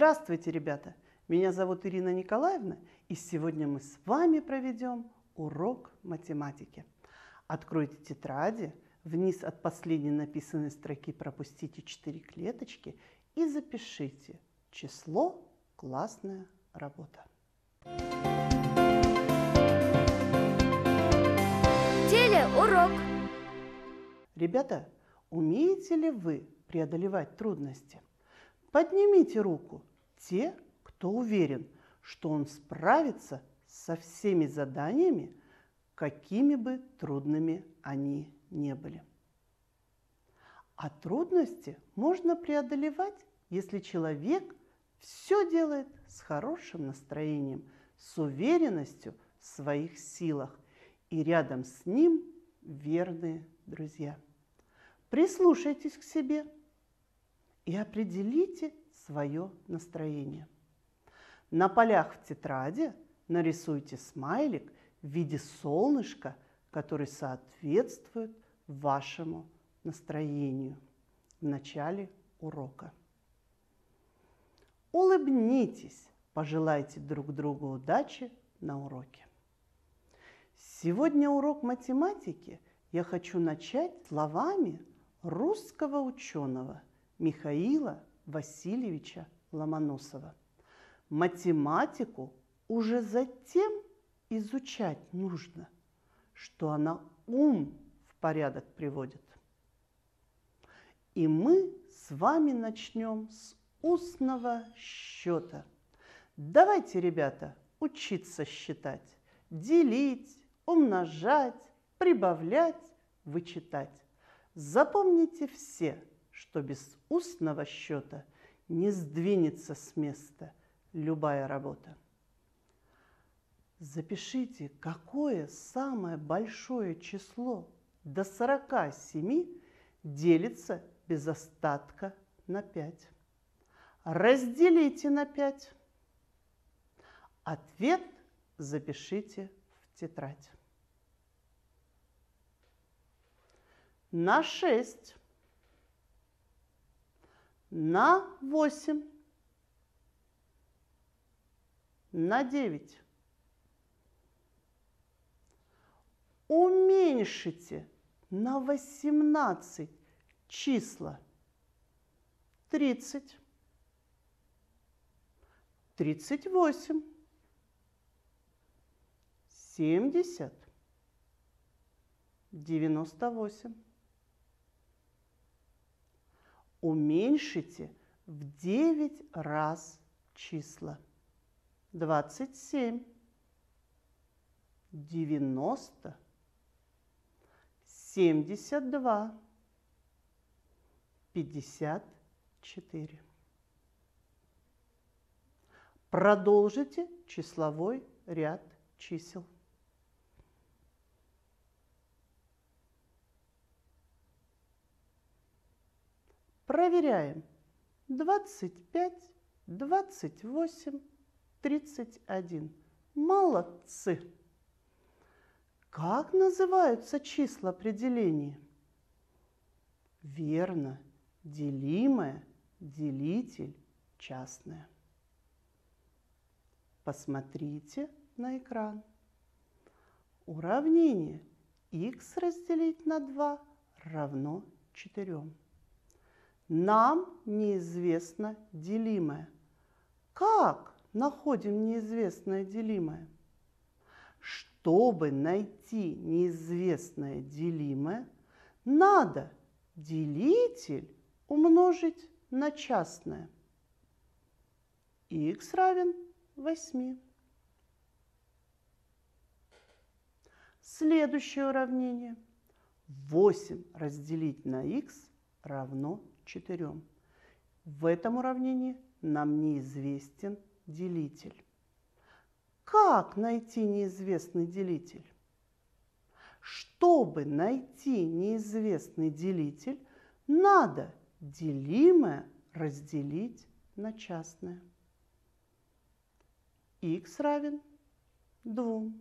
Здравствуйте, ребята! Меня зовут Ирина Николаевна, и сегодня мы с вами проведем урок математики. Откройте тетради, вниз от последней написанной строки пропустите 4 клеточки и запишите число «Классная работа». Телеурок. Ребята, умеете ли вы преодолевать трудности? Поднимите руку те, кто уверен, что он справится со всеми заданиями, какими бы трудными они ни были. А трудности можно преодолевать, если человек все делает с хорошим настроением, с уверенностью в своих силах, и рядом с ним верные друзья. Прислушайтесь к себе и определите свое настроение. На полях в тетради нарисуйте смайлик в виде солнышка, который соответствует вашему настроению в начале урока. Улыбнитесь, пожелайте друг другу удачи на уроке. Сегодня урок математики я хочу начать словами русского ученого Михаила Васильевича Ломоносова. Математику уже затем изучать нужно, что она ум в порядок приводит. И мы с вами начнем с устного счета. Давайте, ребята, учиться считать, делить, умножать, прибавлять, вычитать. Запомните все, что без устного счета не сдвинется с места любая работа. Запишите, какое самое большое число до 47 делится без остатка на 5. Разделите на 5. Ответ запишите в тетрадь. На 6. На 8, на 9. Уменьшите на 18 числа 30, 38, 70, 98. Уменьшите в 9 раз числа 27, 90, 72, 54. Продолжите числовой ряд чисел. Проверяем. 25, 28, 31. Молодцы! Как называются числа при делении? Верно, делимое, делитель, частное. Посмотрите на экран. Уравнение х разделить на 2 равно 4. Нам неизвестно делимое. Как находим неизвестное делимое? Чтобы найти неизвестное делимое, надо делитель умножить на частное. Х равен 8. Следующее уравнение. 8 разделить на х равно 4. В этом уравнении нам неизвестен делитель. Как найти неизвестный делитель? Чтобы найти неизвестный делитель, надо делимое разделить на частное. Х равен 2.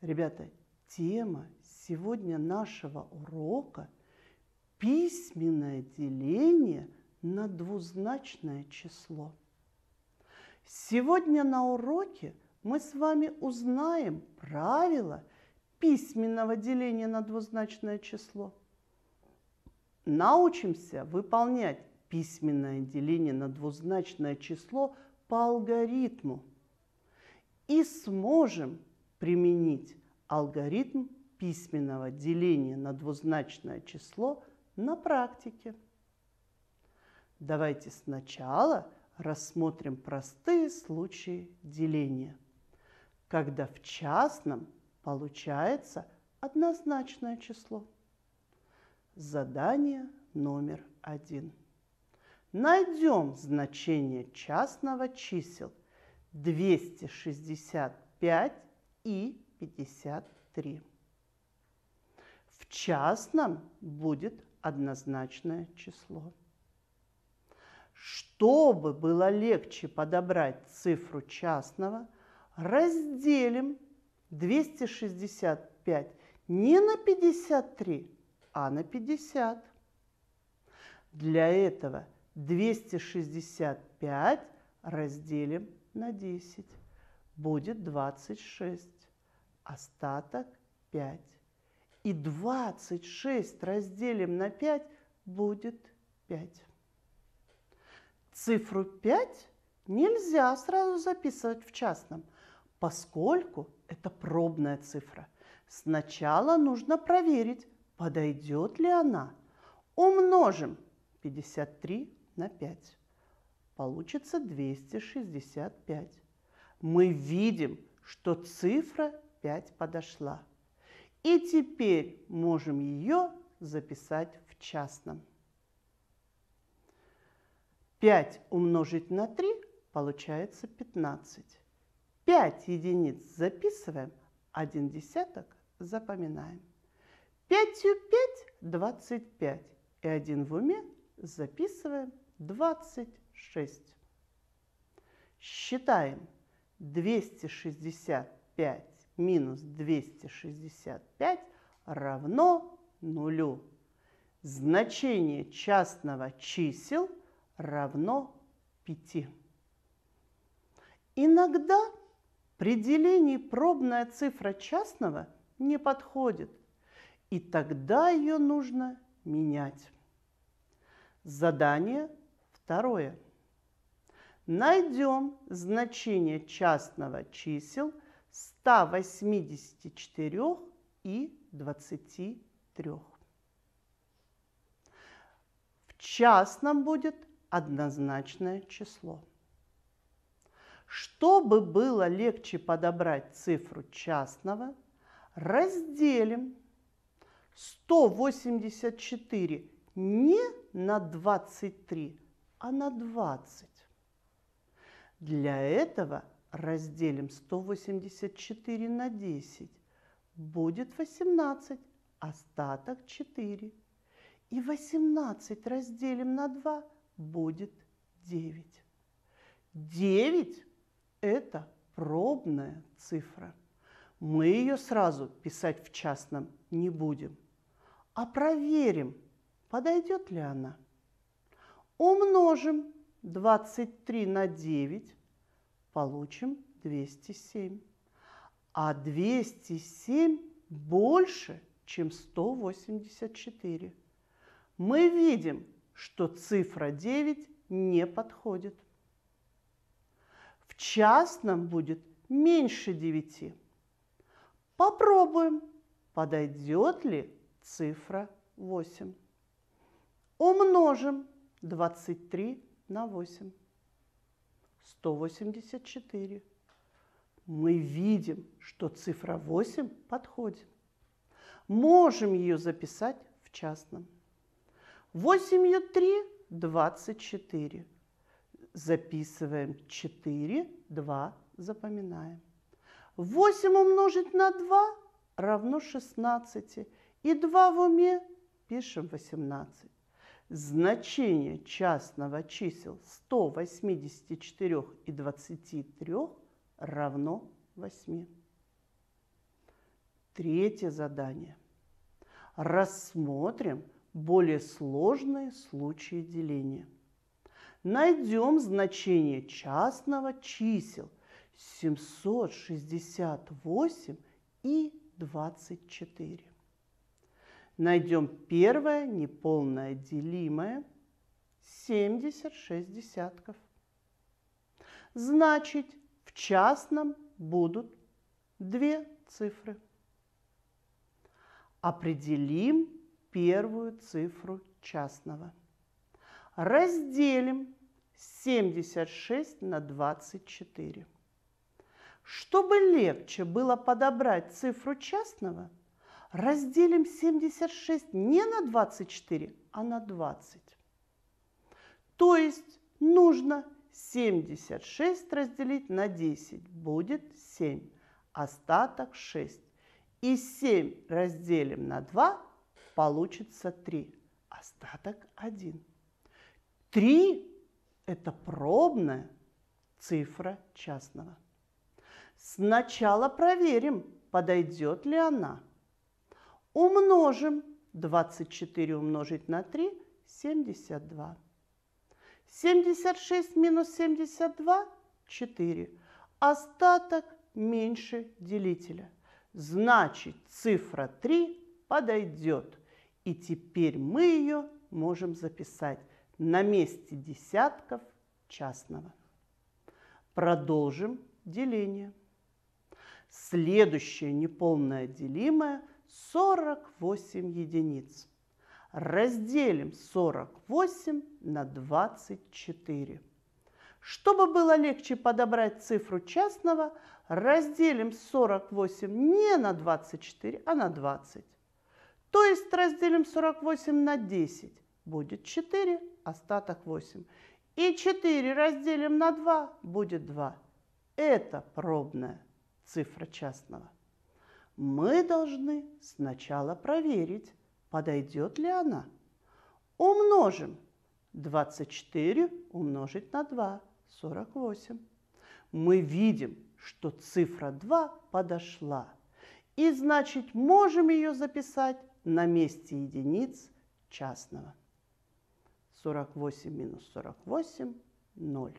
Ребята, тема сегодня нашего урока – письменное деление на двузначное число. Сегодня на уроке мы с вами узнаем правила письменного деления на двузначное число. Научимся выполнять письменное деление на двузначное число по алгоритму и сможем применить алгоритм письменного деления на двузначное число на практике. Давайте сначала рассмотрим простые случаи деления, когда в частном получается однозначное число. Задание номер 1. Найдем значение частного чисел 265 и 53. В частном будет однозначное число. Чтобы было легче подобрать цифру частного, разделим 265 не на 53, а на 50. Для этого 265 разделим на 10. Будет 26. Остаток 5. И 26 разделим на 5 будет 5. Цифру 5 нельзя сразу записывать в частном, поскольку это пробная цифра. Сначала нужно проверить, подойдет ли она. Умножим 53 на 5. Получится 265. Мы видим, что цифра 5 подошла. И теперь можем ее записать в частном. 5 умножить на 3 получается 15. 5 единиц записываем, 1 десяток запоминаем. 5 и 5 – 25. И 1 в уме записываем 26. Считаем 265 минус 265 равно 0. Значение частного чисел равно 5. Иногда при делении пробная цифра частного не подходит, и тогда ее нужно менять. Задание второе. Найдем значение частного чисел 184 и 23. В частном будет однозначное число. Чтобы было легче подобрать цифру частного, разделим 184 не на 23, а на 20. Для этого разделим 184 на 10. Будет 18, остаток 4. И 18 разделим на 2 будет 9. 9 – это пробная цифра. Мы ее сразу писать в частном не будем, а проверим, подойдет ли она. Умножим 23 на 9, получим 207. А 207 больше, чем 184. Мы видим, что цифра 9 не подходит. В частном будет меньше 9. Попробуем, подойдет ли цифра 8. Умножим 23 на 8. 184. Мы видим, что цифра 8 подходит. Можем ее записать в частном. 8 3 – 24. Записываем 4, 2 запоминаем. 8 умножить на 2 равно 16. И 2 в уме пишем 18. Значение частного чисел 184 и 23 равно 8. Третье задание. Рассмотрим более сложные случаи деления. найдем значение частного чисел 768 и 24. Найдем первое неполное делимое 76 десятков. Значит, в частном будут две цифры. Определим первую цифру частного. Разделим 76 на 24. Чтобы легче было подобрать цифру частного, разделим 76 не на 24, а на 20. То есть нужно 76 разделить на 10, будет 7, остаток 6. И 7 разделим на 2, получится 3, остаток 1. 3 – это пробная цифра частного. Сначала проверим, подойдет ли она. Умножим 24 умножить на 3 – 72. 76 минус 72 – 4. Остаток меньше делителя. Значит, цифра 3 подойдет. И теперь мы ее можем записать на месте десятков частного. Продолжим деление. Следующее неполное делимое – 48 единиц. Разделим 48 на 24. Чтобы было легче подобрать цифру частного, разделим 48 не на 24, а на 20. То есть разделим 48 на 10, будет 4, остаток 8. И 4 разделим на 2, будет 2. Это пробная цифра частного. Мы должны сначала проверить, подойдет ли она. Умножим 24 умножить на 2, 48. Мы видим, что цифра 2 подошла. И значит, можем ее записать на месте единиц частного. 48 минус 48 – 0.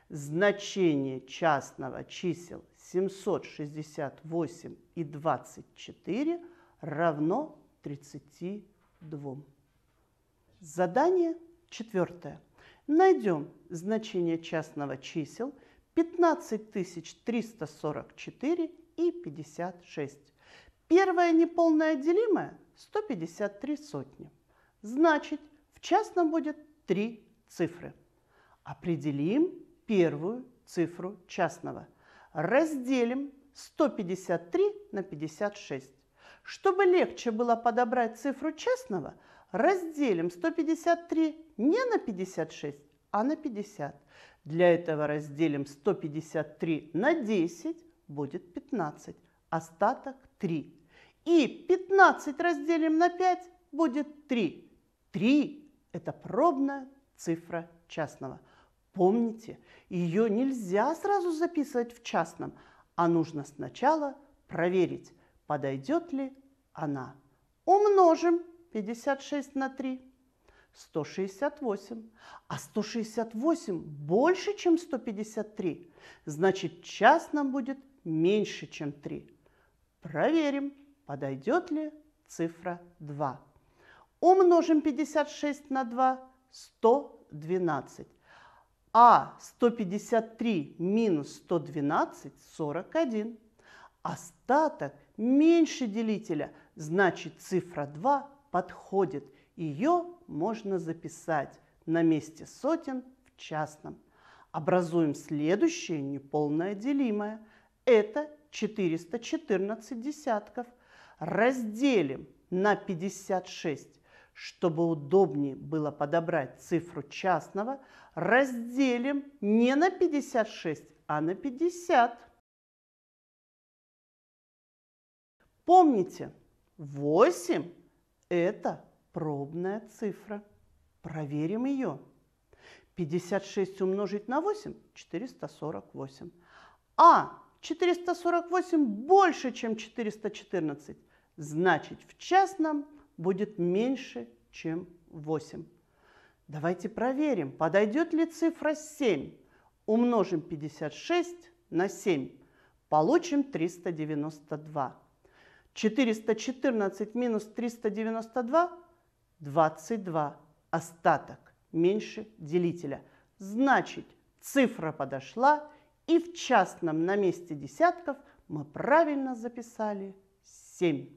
Значение частного чисел 768 и 24 равно 32. Задание 4. Найдем значение частного чисел 15344 и 56. Первое неполное делимое – 153 сотни. Значит, в частном будет 3 цифры. Определим первую цифру частного. Разделим 153 на 56. Чтобы легче было подобрать цифру частного, разделим 153 не на 56, а на 50. Для этого разделим 153 на 10, будет 15, остаток 3. И 15 разделим на 5, будет 3. 3 – это пробная цифра частного. Помните, ее нельзя сразу записывать в частном, а нужно сначала проверить, подойдет ли она. Умножим 56 на 3. 168. А 168 больше, чем 153. Значит, в частном будет меньше, чем 3. Проверим, подойдет ли цифра 2. Умножим 56 на 2. 112. А 153 минус 112 – 41. Остаток меньше делителя, значит, цифра 2 подходит. Ее можно записать на месте сотен в частном. Образуем следующее неполное делимое. Это 414 десятков. Разделим на 56. Чтобы удобнее было подобрать цифру частного, разделим не на 56, а на 50. Помните, 8 – это пробная цифра. Проверим ее. 56 умножить на 8 – 448. А 448 больше, чем 414. Значит, в частном будет меньше, чем 8. Давайте проверим, подойдет ли цифра 7. Умножим 56 на 7. Получим 392. 414 минус 392 – 22. Остаток меньше делителя. Значит, цифра подошла, и в частном на месте десятков мы правильно записали 7.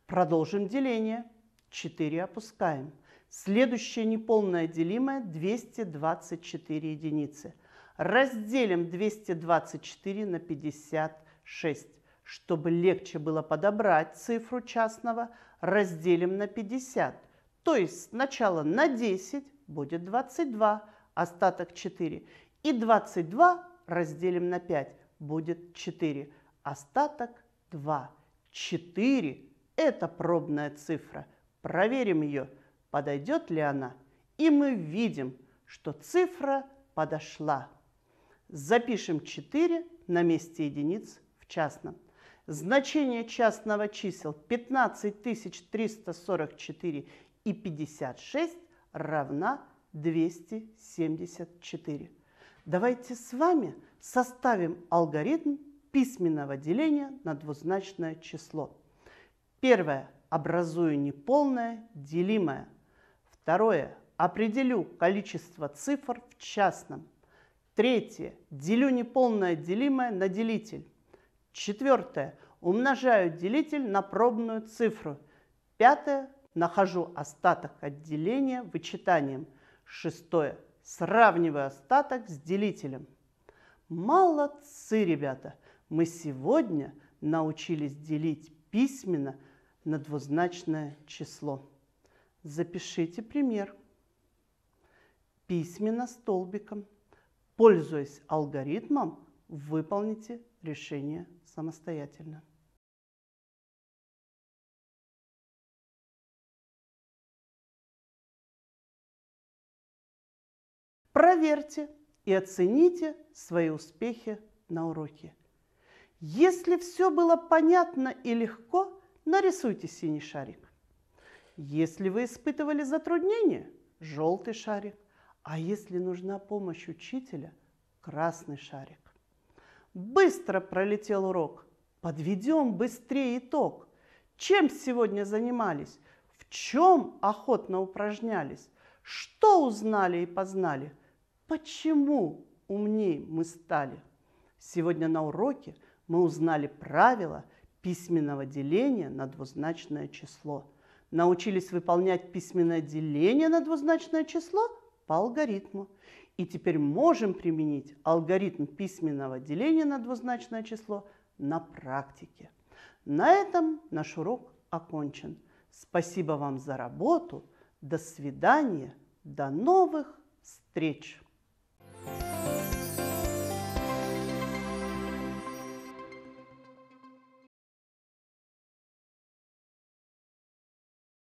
Продолжим деление. 4 опускаем. Следующее неполное делимое – 224 единицы. Разделим 224 на 56. Чтобы легче было подобрать цифру частного, разделим на 50. То есть сначала на 10 будет 22, остаток 4. И 22 разделим на 5, будет 4, остаток 2. 4 – это пробная цифра. Проверим ее, подойдет ли она. И мы видим, что цифра подошла. Запишем 4 на месте единиц в частном. Значение частного чисел 15344 и 56 равна 274. Давайте с вами составим алгоритм письменного деления на двузначное число. Первое. Образую неполное делимое. Второе. Определю количество цифр в частном. Третье. Делю неполное делимое на делитель. Четвертое. Умножаю делитель на пробную цифру. Пятое. Нахожу остаток от деления вычитанием. Шестое. Сравниваю остаток с делителем. Молодцы, ребята! Мы сегодня научились делить письменно на двузначное число. Запишите пример. Письменно столбиком. Пользуясь алгоритмом, выполните решение самостоятельно. Проверьте и оцените свои успехи на уроке. Если все было понятно и легко, нарисуйте синий шарик. Если вы испытывали затруднения, желтый шарик. А если нужна помощь учителя, красный шарик. Быстро пролетел урок. Подведем быстрее итог. Чем сегодня занимались? В чем охотно упражнялись? Что узнали и познали? Почему умнее мы стали? Сегодня на уроке мы узнали правила письменного деления на двузначное число. Научились выполнять письменное деление на двузначное число по алгоритму. И теперь можем применить алгоритм письменного деления на двузначное число на практике. На этом наш урок окончен. Спасибо вам за работу. До свидания. До новых встреч.